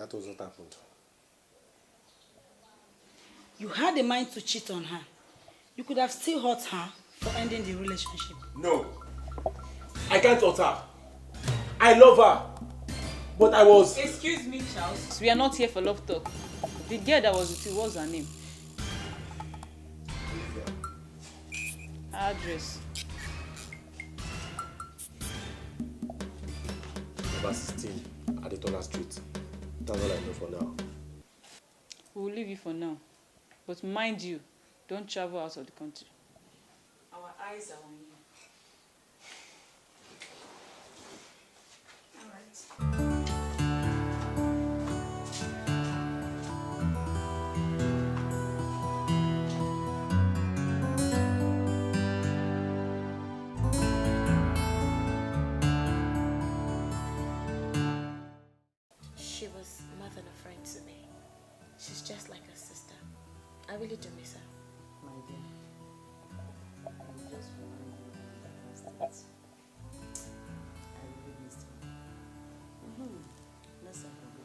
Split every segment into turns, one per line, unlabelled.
That was what happened.
You had a mind to cheat on her. You could have still hurt her for ending the relationship.
No. I can't hurt her. I love her. But I was...
Excuse me, Charles. We are not here for love talk. The girl that was with you, what's her name? Her address.
Number 16 at the Turner Street. That's all I know for now.
We'll leave you for now. But mind you, don't travel out of the country. Our eyes are on you.
All right.
She was more than a friend to me. She's just like a sister. I really do miss her.
My dear, I'm just reminding you that I really missed her. Let's have a go.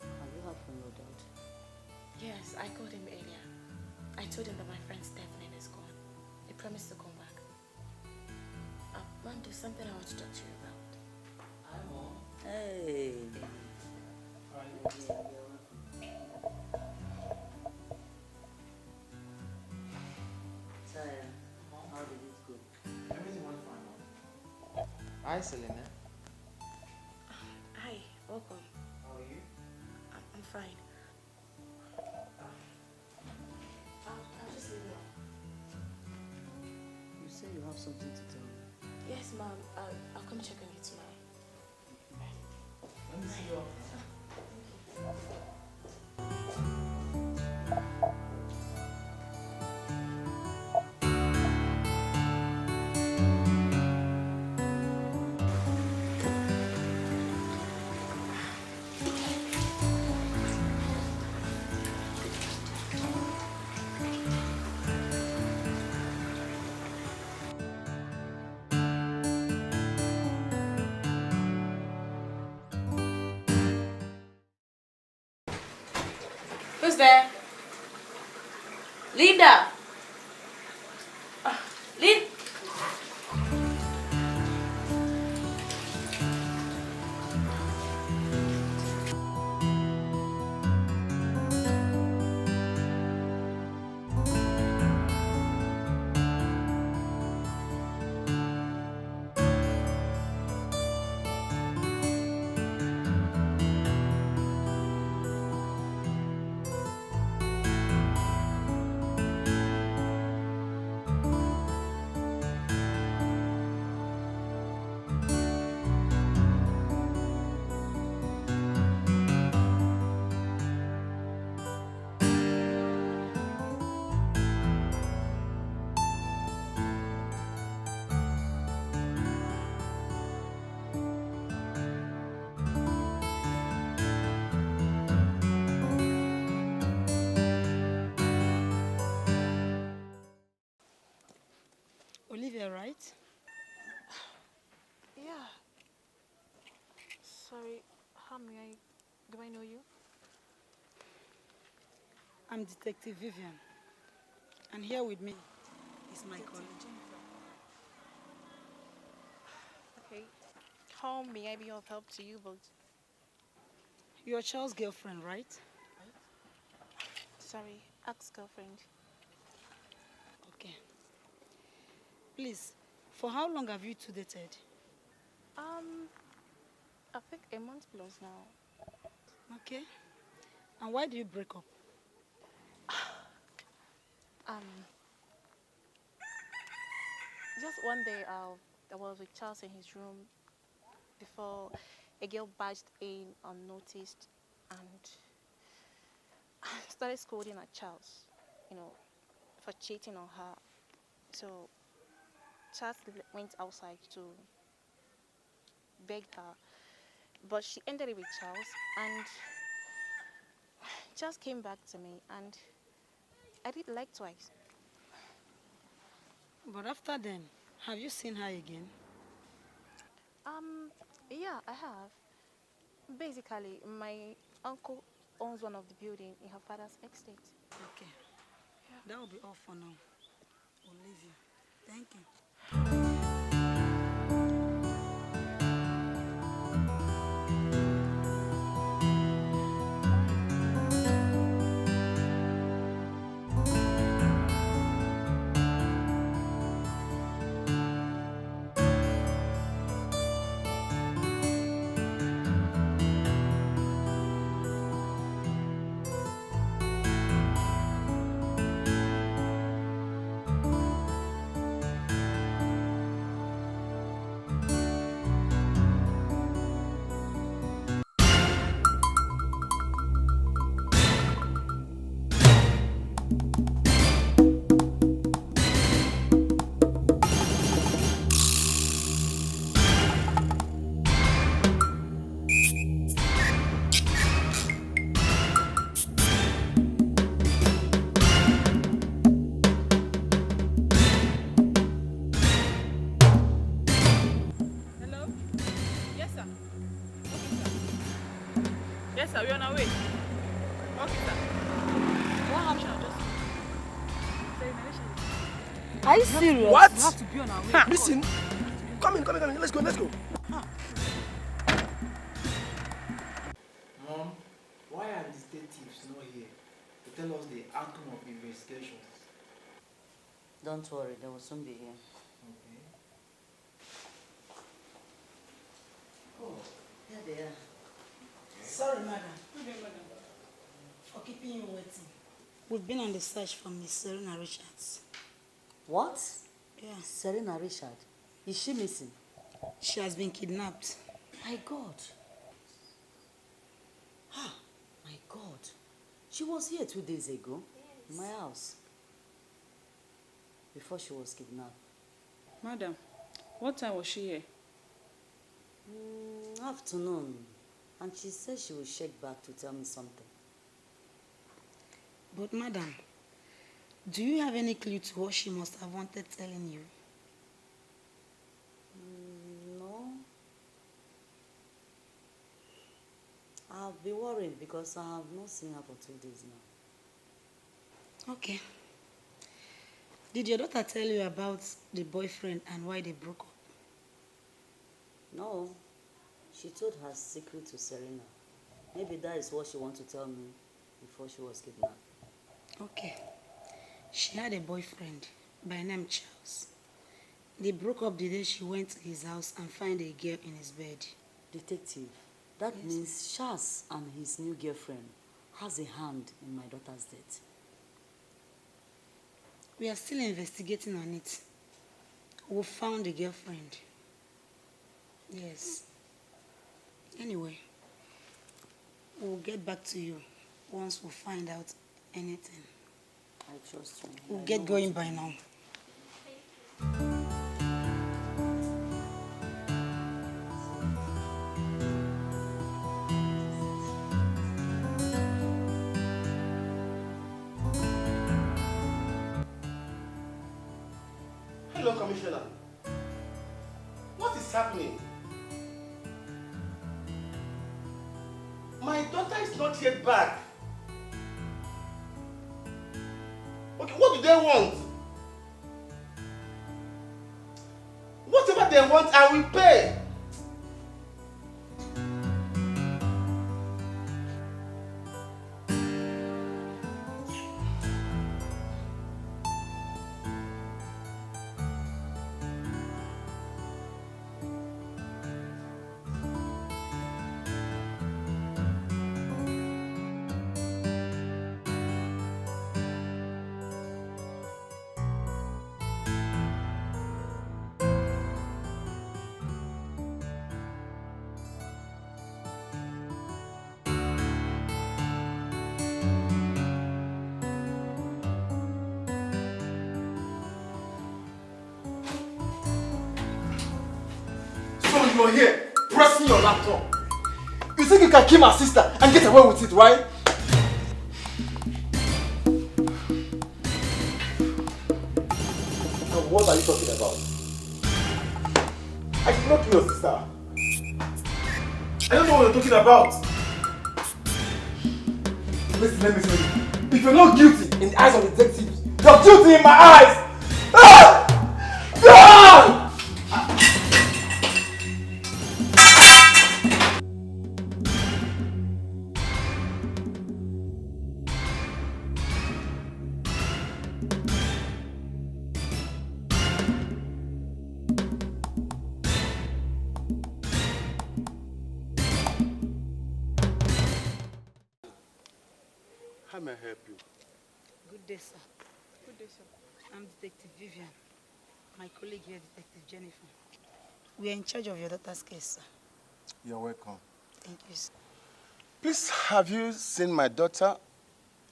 Have you heard from your dad?
Yes, I called him earlier. I told him that my friend Stephanie is gone. He promised to come back. Mom, there's something I want to talk to you about.
Hey. How did it go?
Everything went fine, Mom. Hi, Selena.
Hi, welcome.
How are you?
I'm fine. I'll just leave you.
You say you have something to tell me.
Yes, Mom. I'll come check on you tomorrow.
Let me see you.
Who's there? Linda! Lin...
Olivia, right?
Yeah. Sorry, do I know you?
I'm Detective Vivian. And here with me is my colleague.
Okay. How may I be of help to you both?
You're Charles' girlfriend, right?
Sorry, ex-girlfriend.
Okay. Please, for how long have you two dated?
I think a month plus now.
Okay. And why do you break up?
Just one day I was with Charles in his room before a girl barged in unnoticed and started scolding at Charles, for cheating on her. So Charles went outside to beg her, but she ended it with Charles, and Charles came back to me, and I did like twice.
But after then, have you seen her again?
Yeah, I have. Basically, my uncle owns one of the buildings in her father's estate.
Okay. That will be all for now. We'll leave you. Thank you.
Hello? Yes, sir. Okay, sir. Yes, sir, we're on our way. Okay, sir. What happened?
Are you serious?
What?
We have to be on our way.
Listen. Come in. Let's go.
Mom, why are the detectives not here to tell us the outcome of the investigations?
Don't worry, they will soon be here.
Okay.
Oh, here they are.
Sorry, madam. For keeping you waiting. We've been on the search for Miss Serena Richards.
What?
Yeah.
Serena Richard? Is she missing?
She has been kidnapped.
My God. Ah, my God. She was here 2 days ago. In my house. Before she was kidnapped.
Madam, what time was she here?
Afternoon. And she said she will check back to tell me something.
But madam, do you have any clue to what she must have wanted telling you?
No. I'll be worried because I have not seen her for 2 days now.
Okay. Did your daughter tell you about the boyfriend and why they broke up?
No. She told her secret to Serena. Maybe that is what she wants to tell me before she was kidnapped.
Okay. She had a boyfriend by name Charles. They broke up the day she went to his house and found a girl in his bed.
Detective, that means Charles and his new girlfriend has a hand in my daughter's death.
We are still investigating on it. We found the girlfriend. Yes. Anyway, we'll get back to you once we find out anything.
I trust you.
We'll get going by now.
Hello, Commissioner. What is happening? My daughter is not yet back. Okay, what do they want? Whatever they want, I will pay. You're here pressing your laptop. You think you can kill my sister and get away with it, right? Now, what are you talking about? I did not kill your sister. I don't know what you're talking about. Listen, let me tell you. If you're not guilty in the eyes of the detectives, you're guilty in my eyes! Ah! Ah!
How may I help you?
Good day, sir.
Good day, sir.
I'm Detective Vivian. My colleague here, Detective Jennifer. We are in charge of your daughter's case, sir.
You're welcome.
Thank you, sir.
Please, have you seen my daughter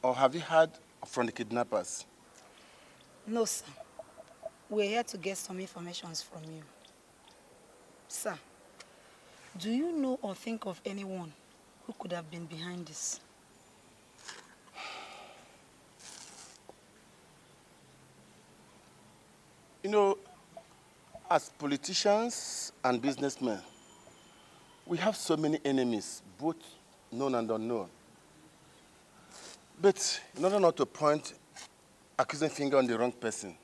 or have you heard from the kidnappers?
No, sir. We're here to get some information from you. Sir, do you know or think of anyone who could have been behind this?
You know, as politicians and businessmen, we have so many enemies, both known and unknown. But in order not to point accusing finger on the wrong person,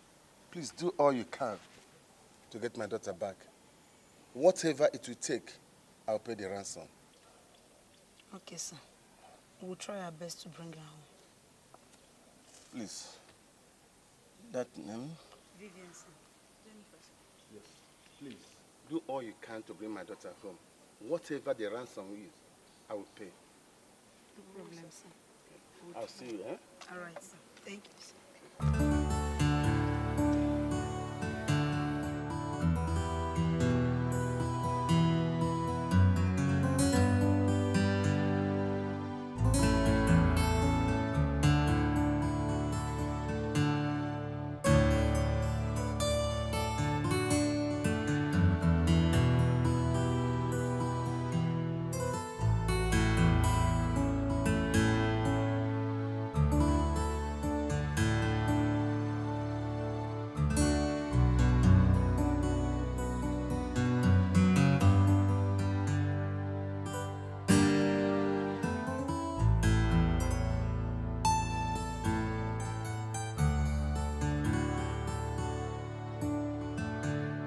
please do all you can to get my daughter back. Whatever it will take, I'll pay the ransom.
Okay, sir. We'll try our best to bring her home.
Please. That name?
Vivian, sir.
Jennifer, sir.
Yes. Please, do all you can to bring my daughter home. Whatever the ransom is, I will pay.
No problem, sir.
I'll see you, eh?
All right, sir. Thank you, sir.